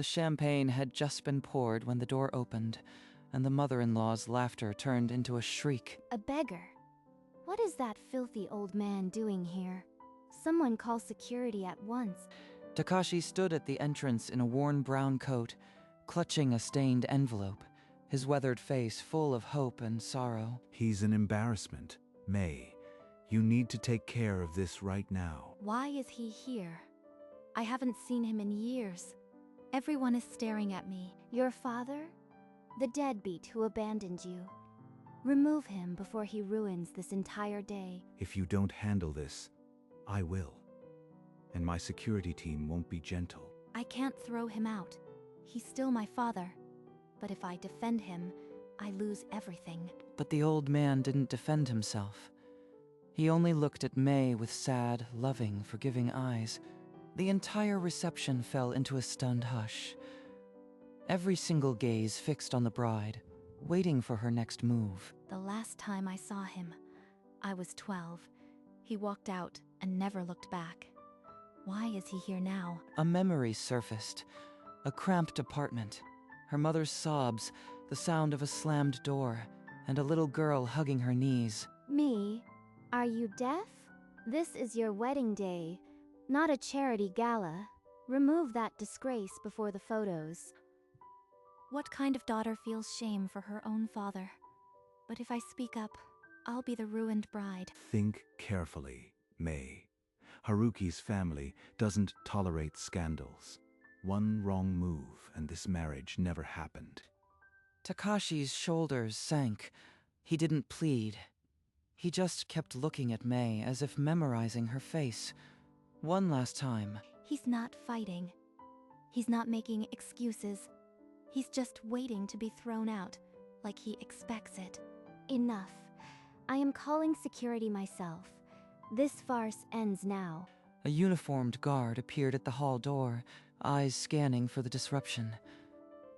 The champagne had just been poured when the door opened, and the mother-in-law's laughter turned into a shriek. A beggar? What is that filthy old man doing here? Someone call security at once. Takashi stood at the entrance in a worn brown coat, clutching a stained envelope, his weathered face full of hope and sorrow. He's an embarrassment, May. You need to take care of this right now. Why is he here? I haven't seen him in years. Everyone is staring at me. Your father? The deadbeat who abandoned you. Remove him before he ruins this entire day. If you don't handle this, I will. And my security team won't be gentle. I can't throw him out. He's still my father. But if I defend him, I lose everything. But the old man didn't defend himself. He only looked at May with sad, loving, forgiving eyes. The entire reception fell into a stunned hush. Every single gaze fixed on the bride, waiting for her next move. The last time I saw him, I was 12. He walked out and never looked back. Why is he here now? A memory surfaced. A cramped apartment. Her mother's sobs, the sound of a slammed door, and a little girl hugging her knees. Me? Are you deaf? This is your wedding day, not a charity gala. Remove that disgrace before the photos. What kind of daughter feels shame for her own father? But if I speak up, I'll be the ruined bride. Think carefully, May. Haruki's family doesn't tolerate scandals. One wrong move and this marriage never happened. Takashi's shoulders sank. He didn't plead. He just kept looking at May as if memorizing her face. One last time. He's not fighting. He's not making excuses. He's just waiting to be thrown out, like he expects it. Enough. I am calling security myself. This farce ends now. A uniformed guard appeared at the hall door, eyes scanning for the disruption.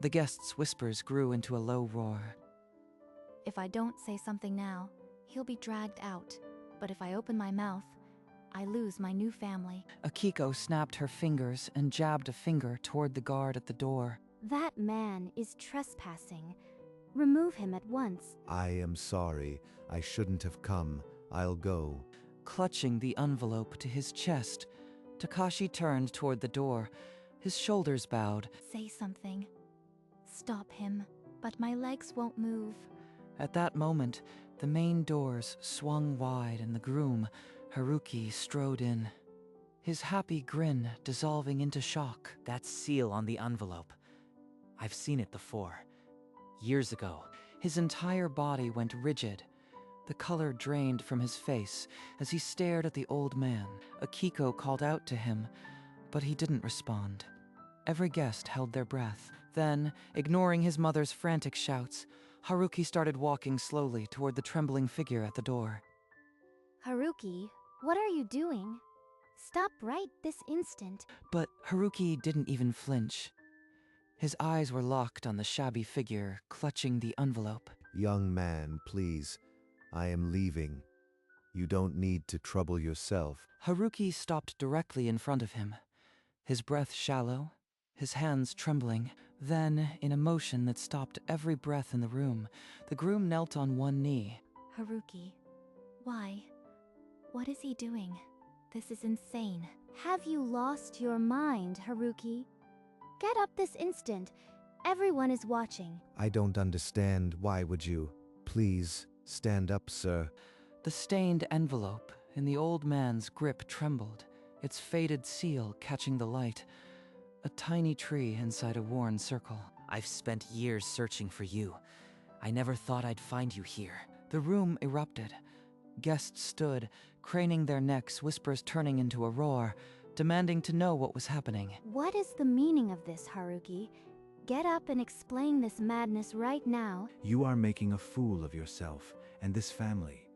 The guests' whispers grew into a low roar. If I don't say something now, he'll be dragged out. But if I open my mouth, I lose my new family. Akiko snapped her fingers and jabbed a finger toward the guard at the door. That man is trespassing. Remove him at once. I am sorry. I shouldn't have come. I'll go. Clutching the envelope to his chest, Takashi turned toward the door, his shoulders bowed. Say something. Stop him, but my legs won't move. At that moment, the main doors swung wide and the groom, Haruki, strode in. His happy grin dissolving into shock. That seal on the envelope. I've seen it before. Years ago. His entire body went rigid. The color drained from his face as he stared at the old man. Akiko called out to him, but he didn't respond. Every guest held their breath. Then, ignoring his mother's frantic shouts, Haruki started walking slowly toward the trembling figure at the door. Haruki, what are you doing? Stop right this instant. But Haruki didn't even flinch. His eyes were locked on the shabby figure clutching the envelope. Young man, please. I am leaving. You don't need to trouble yourself. Haruki stopped directly in front of him, his breath shallow, his hands trembling. Then, in a motion that stopped every breath in the room, the groom knelt on one knee. Haruki, why? What is he doing? This is insane. Have you lost your mind, Haruki? Get up this instant. Everyone is watching. I don't understand. Why would you? Please, stand up, sir. The stained envelope in the old man's grip trembled, its faded seal catching the light. A tiny tree inside a worn circle. I've spent years searching for you. I never thought I'd find you here. The room erupted. Guests stood, craning their necks, whispers turning into a roar, demanding to know what was happening. What is the meaning of this, Haruki? Get up and explain this madness right now. You are making a fool of yourself and this family.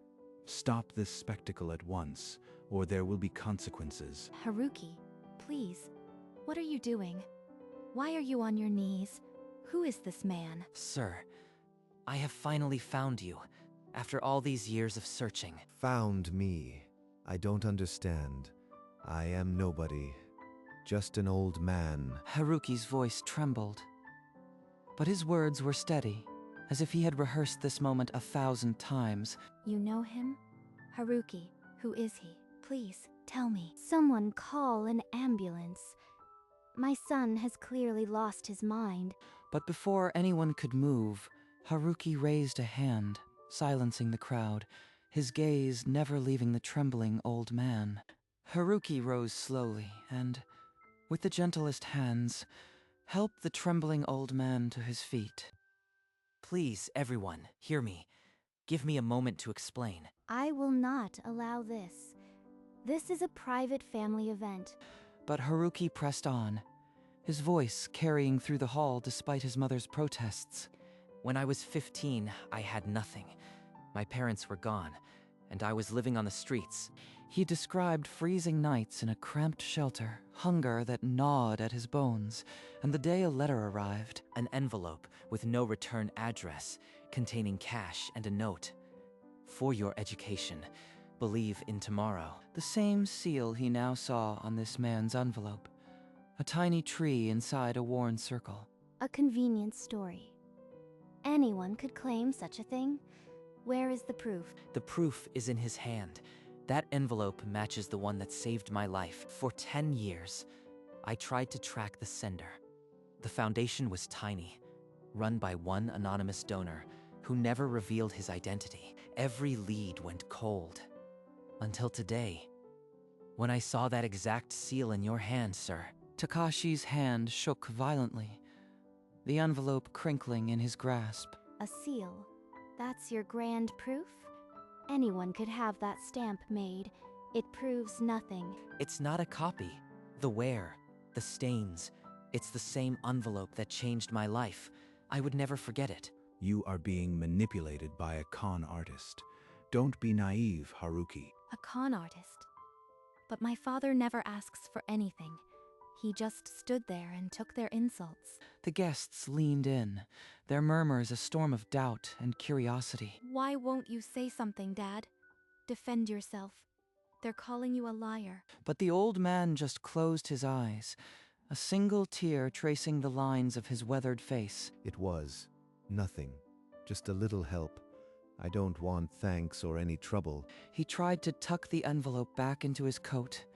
Stop this spectacle at once, or there will be consequences. Haruki, please. What are you doing? Why are you on your knees? Who is this man? Sir, I have finally found you, after all these years of searching. Found me. I don't understand. I am nobody. Just an old man. Haruki's voice trembled. But his words were steady, as if he had rehearsed this moment 1,000 times. You know him? Haruki, who is he? Please, tell me. Someone call an ambulance. My son has clearly lost his mind. But before anyone could move, Haruki raised a hand, silencing the crowd, his gaze never leaving the trembling old man. Haruki rose slowly and, with the gentlest hands, helped the trembling old man to his feet. Please, everyone, hear me. Give me a moment to explain. I will not allow this. This is a private family event. But Haruki pressed on, his voice carrying through the hall despite his mother's protests. When I was 15, I had nothing. My parents were gone, and I was living on the streets. He described freezing nights in a cramped shelter, hunger that gnawed at his bones, and the day a letter arrived. An envelope with no return address, containing cash and a note. For your education, believe in tomorrow. The same seal he now saw on this man's envelope. A tiny tree inside a worn circle. A convenient story. Anyone could claim such a thing. Where is the proof? The proof is in his hand. That envelope matches the one that saved my life. For 10 years, I tried to track the sender. The foundation was tiny, run by one anonymous donor who never revealed his identity. Every lead went cold. Until today, when I saw that exact seal in your hand, sir. Takashi's hand shook violently, the envelope crinkling in his grasp. A seal. That's your grand proof? Anyone could have that stamp made. It proves nothing. It's not a copy. The wear, the stains, it's the same envelope that changed my life. I would never forget it. You are being manipulated by a con artist. Don't be naive, Haruki. A con artist. But my father never asks for anything. He just stood there and took their insults. The guests leaned in, their murmurs a storm of doubt and curiosity. Why won't you say something, Dad? Defend yourself. They're calling you a liar. But the old man just closed his eyes, a single tear tracing the lines of his weathered face. It was nothing. Just a little help. I don't want thanks or any trouble. He tried to tuck the envelope back into his coat,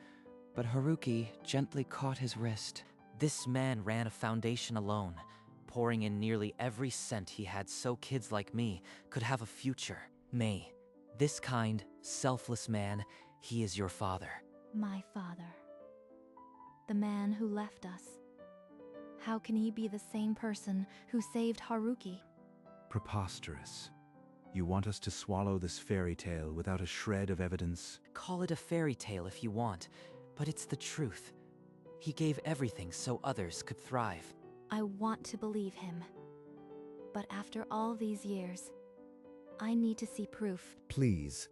but Haruki gently caught his wrist. This man ran a foundation alone, pouring in nearly every cent he had so kids like me could have a future. May, this kind, selfless man, he is your father. My father. The man who left us. How can he be the same person who saved Haruki? Preposterous. You want us to swallow this fairy tale without a shred of evidence? Call it a fairy tale if you want, but it's the truth. He gave everything so others could thrive. I want to believe him. But after all these years, I need to see proof. Please.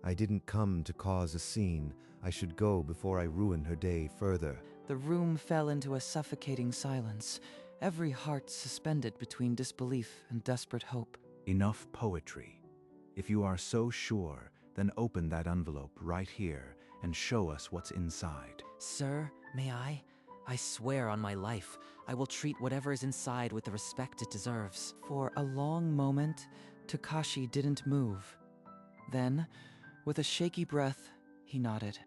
I didn't come to cause a scene. I should go before I ruin her day further. The room fell into a suffocating silence, every heart suspended between disbelief and desperate hope. Enough poetry. If you are so sure, then open that envelope right here and show us what's inside. Sir, may I? I swear on my life, I will treat whatever is inside with the respect it deserves. For a long moment, Takashi didn't move. Then, with a shaky breath, he nodded.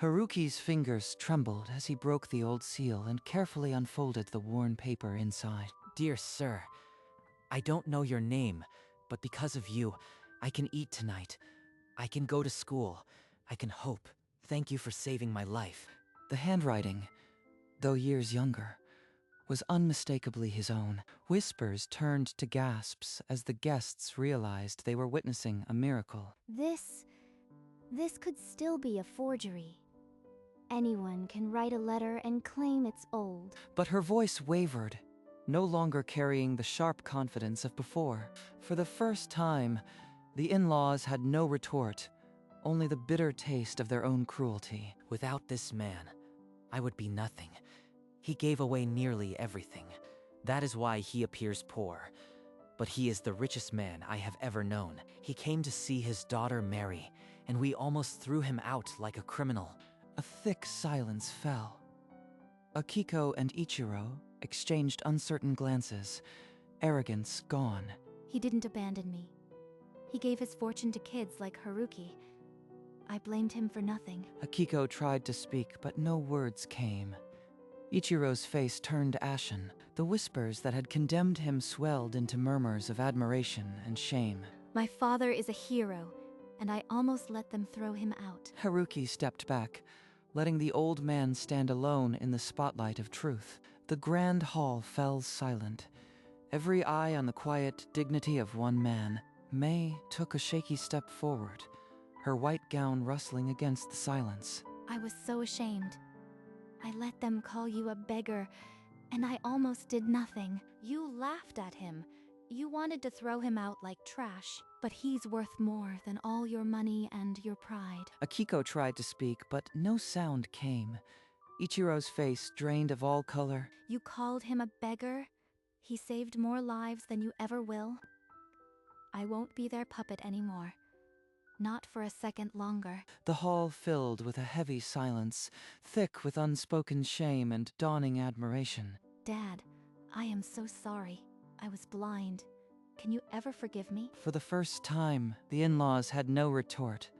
Haruki's fingers trembled as he broke the old seal and carefully unfolded the worn paper inside. Dear sir, I don't know your name, but because of you, I can eat tonight. I can go to school. I can hope. Thank you for saving my life. The handwriting, though years younger, was unmistakably his own. Whispers turned to gasps as the guests realized they were witnessing a miracle. This could still be a forgery. Anyone can write a letter and claim it's old. But her voice wavered, no longer carrying the sharp confidence of before. For the first time, the in-laws had no retort, only the bitter taste of their own cruelty. Without this man, I would be nothing. He gave away nearly everything. That is why he appears poor. But he is the richest man I have ever known. He came to see his daughter marry, and we almost threw him out like a criminal. A thick silence fell. Akiko and Ichiro exchanged uncertain glances, arrogance gone. He didn't abandon me. He gave his fortune to kids like Haruki. I blamed him for nothing. Akiko tried to speak, but no words came. Ichiro's face turned ashen. The whispers that had condemned him swelled into murmurs of admiration and shame. My father is a hero, and I almost let them throw him out. Haruki stepped back, letting the old man stand alone in the spotlight of truth. The grand hall fell silent, every eye on the quiet dignity of one man. May took a shaky step forward, her white gown rustling against the silence. I was so ashamed. I let them call you a beggar, and I almost did nothing. You laughed at him. You wanted to throw him out like trash, but he's worth more than all your money and your pride. Akiko tried to speak, but no sound came. Ichiro's face drained of all color. You called him a beggar? He saved more lives than you ever will. I won't be their puppet anymore. Not for a second longer. The hall filled with a heavy silence, thick with unspoken shame and dawning admiration. Dad, I am so sorry. I was blind. Can you ever forgive me? For the first time, the in-laws had no retort,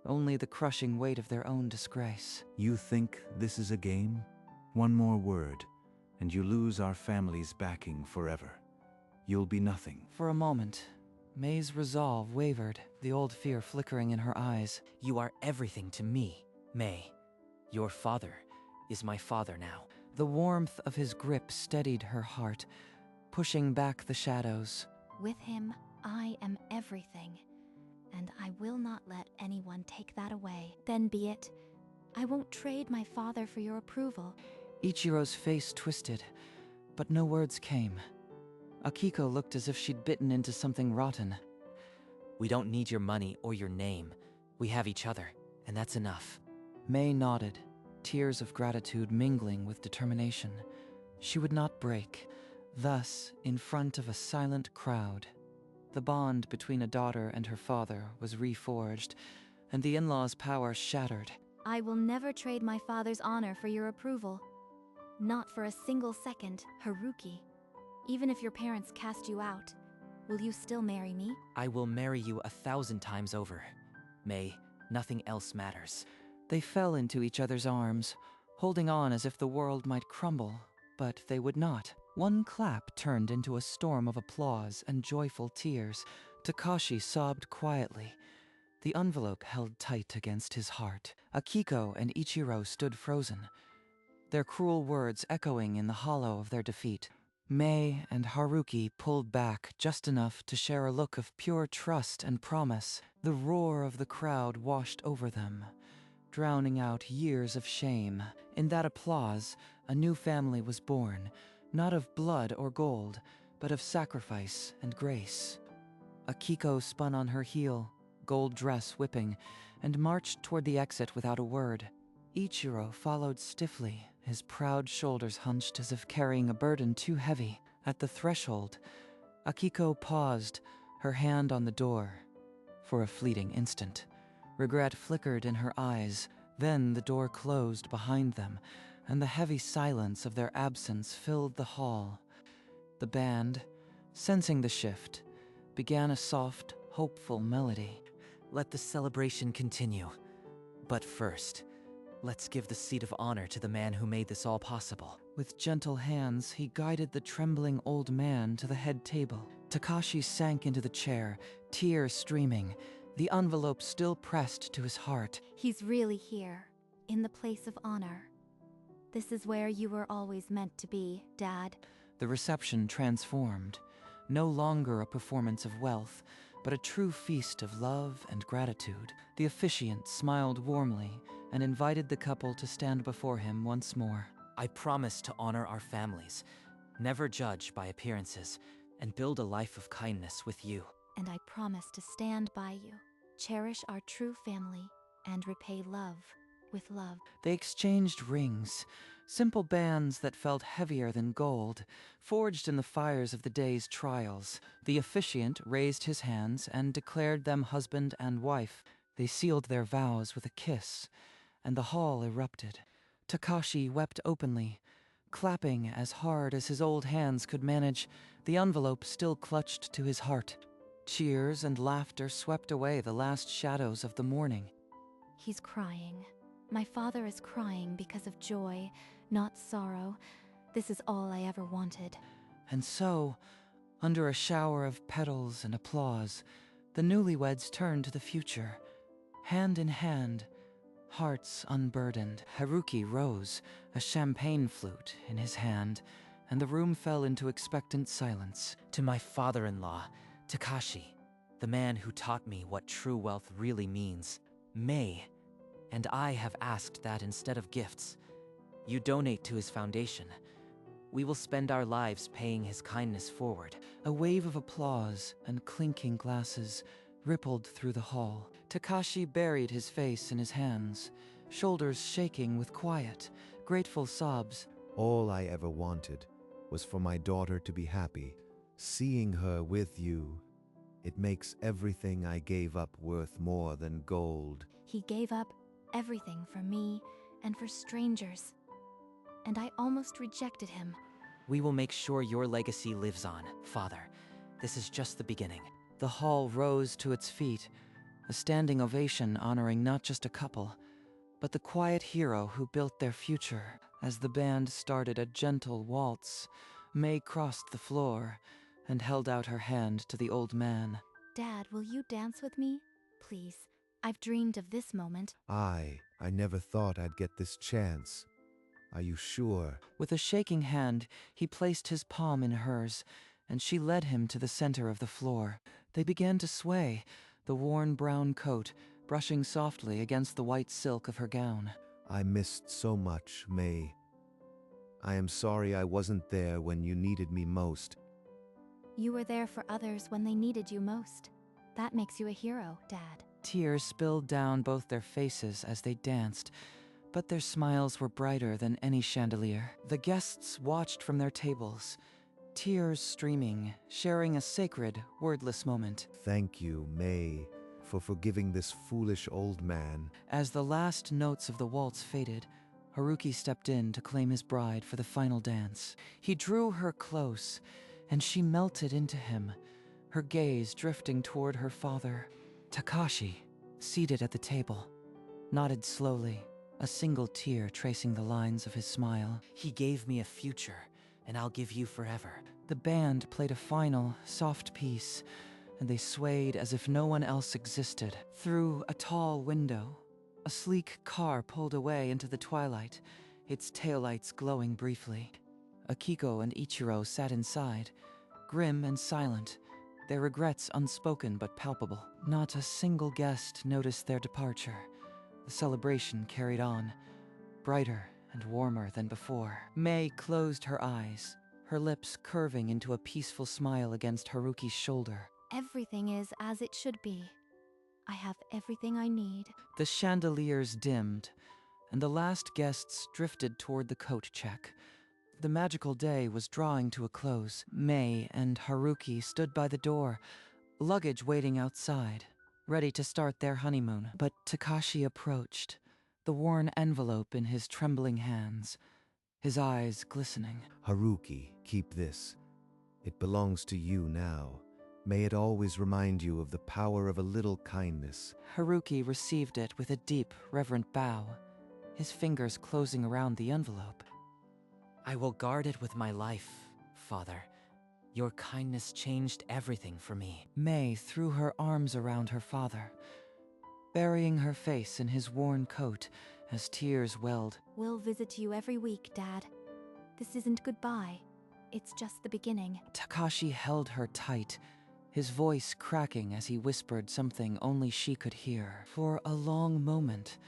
only the crushing weight of their own disgrace. You think this is a game? One more word, and you lose our family's backing forever. You'll be nothing. For a moment, May's resolve wavered, the old fear flickering in her eyes. You are everything to me, May. Your father is my father now. The warmth of his grip steadied her heart, pushing back the shadows. With him, I am everything, and I will not let anyone take that away. Then be it. I won't trade my father for your approval. Ichiro's face twisted, but no words came. Akiko looked as if she'd bitten into something rotten. We don't need your money or your name. We have each other, and that's enough. May nodded, tears of gratitude mingling with determination. She would not break. Thus, in front of a silent crowd, the bond between a daughter and her father was reforged, and the in-laws' power shattered. I will never trade my father's honor for your approval. Not for a single second, Haruki. Even if your parents cast you out, will you still marry me? I will marry you 1,000 times over. May, nothing else matters. They fell into each other's arms, holding on as if the world might crumble, but they would not. One clap turned into a storm of applause and joyful tears. Takashi sobbed quietly, the envelope held tight against his heart. Akiko and Ichiro stood frozen, their cruel words echoing in the hollow of their defeat. May and Haruki pulled back just enough to share a look of pure trust and promise. The roar of the crowd washed over them, drowning out years of shame. In that applause, a new family was born, not of blood or gold, but of sacrifice and grace. Akiko spun on her heel, gold dress whipping, and marched toward the exit without a word. Ichiro followed stiffly, his proud shoulders hunched as if carrying a burden too heavy. At the threshold, Akiko paused, her hand on the door. For a fleeting instant, regret flickered in her eyes. Then the door closed behind them, and the heavy silence of their absence filled the hall. The band, sensing the shift, began a soft, hopeful melody. Let the celebration continue. But first, let's give the seat of honor to the man who made this all possible. With gentle hands, he guided the trembling old man to the head table. Takashi sank into the chair, tears streaming, the envelope still pressed to his heart. He's really here, in the place of honor. This is where you were always meant to be, Dad. The reception transformed, no longer a performance of wealth, but a true feast of love and gratitude. The officiant smiled warmly and invited the couple to stand before him once more. I promise to honor our families, never judge by appearances, and build a life of kindness with you. And I promise to stand by you, cherish our true family, and repay love with love. They exchanged rings, simple bands that felt heavier than gold, forged in the fires of the day's trials. The officiant raised his hands and declared them husband and wife. They sealed their vows with a kiss, and the hall erupted. Takashi wept openly, Clapping as hard as his old hands could manage, the envelope still clutched to his heart. Cheers and laughter swept away the last shadows of the morning. He's crying. My father is crying because of joy, not sorrow. This is all I ever wanted. And so, under a shower of petals and applause, the newlyweds turned to the future. Hand in hand, hearts unburdened, Haruki rose, a champagne flute in his hand, and the room fell into expectant silence. To my father-in-law, Takashi, the man who taught me what true wealth really means, May, and I have asked that instead of gifts, you donate to his foundation. We will spend our lives paying his kindness forward. A wave of applause and clinking glasses rippled through the hall. Takashi buried his face in his hands, shoulders shaking with quiet, grateful sobs. All I ever wanted was for my daughter to be happy. Seeing her with you, it makes everything I gave up worth more than gold. He gave up everything for me and for strangers. And I almost rejected him. We will make sure your legacy lives on, Father. This is just the beginning. The hall rose to its feet, a standing ovation honoring not just a couple, but the quiet hero who built their future. As the band started a gentle waltz, May crossed the floor and held out her hand to the old man. Dad, will you dance with me? Please. I've dreamed of this moment. I never thought I'd get this chance. Are you sure? With a shaking hand, he placed his palm in hers, and she led him to the center of the floor. They began to sway, the worn brown coat brushing softly against the white silk of her gown. I missed so much, May. I am sorry I wasn't there when you needed me most. You were there for others when they needed you most. That makes you a hero, Dad. Tears spilled down both their faces as they danced, but their smiles were brighter than any chandelier. The guests watched from their tables, tears streaming, sharing a sacred, wordless moment. Thank you, May, for forgiving this foolish old man. As the last notes of the waltz faded, Haruki stepped in to claim his bride for the final dance. He drew her close, and she melted into him, her gaze drifting toward her father. Takashi, seated at the table, nodded slowly, a single tear tracing the lines of his smile. He gave me a future, and I'll give you forever. The band played a final, soft piece, and they swayed as if no one else existed. Through a tall window, a sleek car pulled away into the twilight, its taillights glowing briefly. Akiko and Ichiro sat inside, grim and silent, their regrets unspoken but palpable. Not a single guest noticed their departure. The celebration carried on, brighter and warmer than before. May closed her eyes, her lips curving into a peaceful smile against Haruki's shoulder. Everything is as it should be. I have everything I need. The chandeliers dimmed, and the last guests drifted toward the coat check. The magical day was drawing to a close. May and Haruki stood by the door, luggage waiting outside, ready to start their honeymoon. But Takashi approached, the worn envelope in his trembling hands, his eyes glistening. Haruki, keep this. It belongs to you now. May it always remind you of the power of a little kindness. Haruki received it with a deep, reverent bow, his fingers closing around the envelope. I will guard it with my life, Father. Your kindness changed everything for me. May threw her arms around her father, burying her face in his worn coat as tears welled. We'll visit you every week, Dad. This isn't goodbye. It's just the beginning. Takashi held her tight, his voice cracking as he whispered something only she could hear. For a long moment,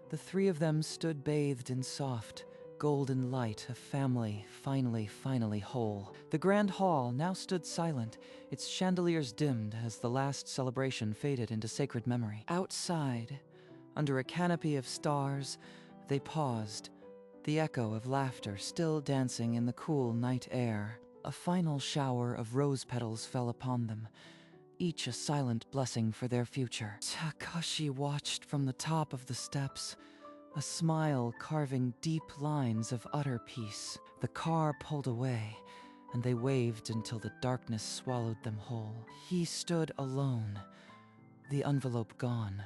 the three of them stood bathed in soft, golden light of family, finally whole. The grand hall now stood silent, its chandeliers dimmed as the last celebration faded into sacred memory. Outside, under a canopy of stars, they paused, the echo of laughter still dancing in the cool night air. A final shower of rose petals fell upon them, each a silent blessing for their future. Takashi watched from the top of the steps, a smile carving deep lines of utter peace. The car pulled away, and they waved until the darkness swallowed them whole. He stood alone, the envelope gone,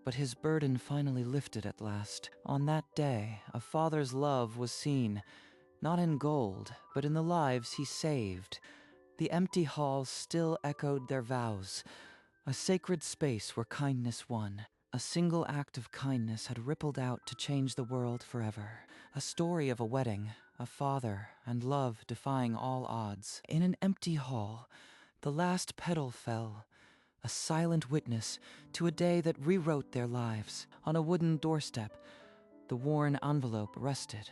but his burden finally lifted at last. On that day, a father's love was seen, not in gold, but in the lives he saved. The empty halls still echoed their vows, a sacred space where kindness won. A single act of kindness had rippled out to change the world forever. A story of a wedding, a father, and love defying all odds. In an empty hall, the last petal fell, a silent witness to a day that rewrote their lives. On a wooden doorstep, the worn envelope rested,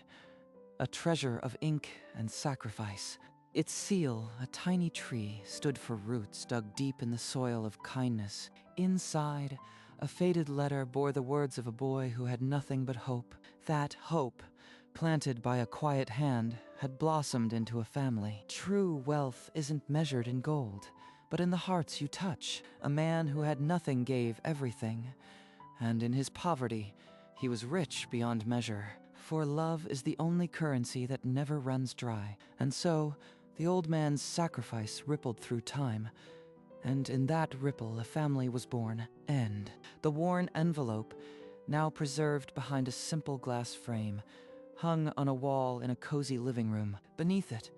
a treasure of ink and sacrifice. Its seal, a tiny tree, stood for roots dug deep in the soil of kindness. Inside, a faded letter bore the words of a boy who had nothing but hope. That hope, planted by a quiet hand, had blossomed into a family. True wealth isn't measured in gold, but in the hearts you touch. A man who had nothing gave everything, and in his poverty, he was rich beyond measure. For love is the only currency that never runs dry. And so, the old man's sacrifice rippled through time, and in that ripple a family was born. End. The worn envelope, now preserved behind a simple glass frame, hung on a wall in a cozy living room. Beneath it,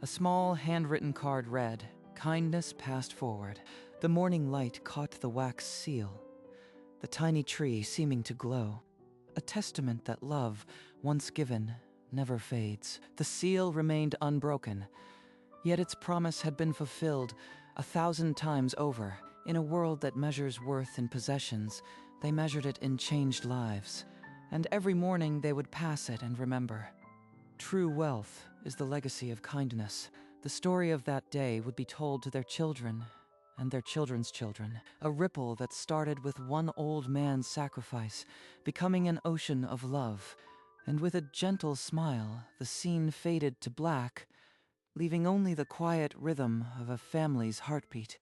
a small handwritten card read, "Kindness passed forward." The morning light caught the wax seal, the tiny tree seeming to glow, a testament that love, once given, never fades. The seal remained unbroken, yet its promise had been fulfilled 1,000 times over. In a world that measures worth in possessions, they measured it in changed lives. And every morning they would pass it and remember. True wealth is the legacy of kindness. The story of that day would be told to their children and their children's children. A ripple that started with one old man's sacrifice, becoming an ocean of love. And with a gentle smile, the scene faded to black, leaving only the quiet rhythm of a family's heartbeat.